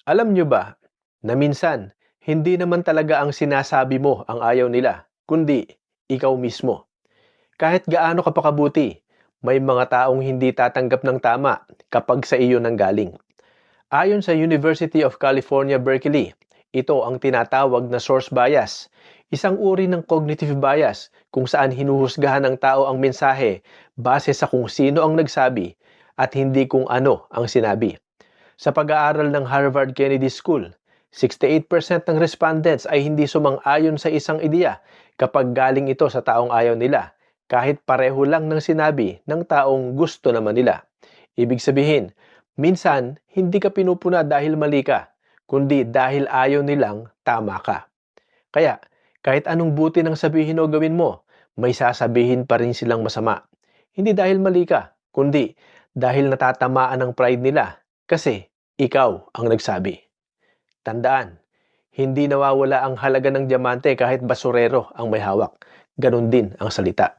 Alam nyo ba na minsan, hindi naman talaga ang sinasabi mo ang ayaw nila, kundi ikaw mismo. Kahit gaano ka pa kabuti, may mga taong hindi tatanggap ng tama kapag sa iyo nanggaling. Ayon sa University of California, Berkeley, ito ang tinatawag na source bias, isang uri ng cognitive bias kung saan hinuhusgahan ng tao ang mensahe base sa kung sino ang nagsabi at hindi kung ano ang sinabi. Sa pag-aaral ng Harvard Kennedy School, 68% ng respondents ay hindi sumang-ayon sa isang ideya kapag galing ito sa taong ayaw nila, kahit pareho lang ng sinabi ng taong gusto naman nila. Ibig sabihin, minsan hindi ka pinupuna dahil mali ka, kundi dahil ayaw nilang tama ka. Kaya, kahit anong buti ng sabihin o gawin mo, may sasabihin pa rin silang masama. Hindi dahil mali ka, kundi dahil natatamaan ng pride nila kasi ikaw ang nagsabi. Tandaan, hindi nawawala ang halaga ng diamante kahit basurero ang may hawak. Ganon din ang salita.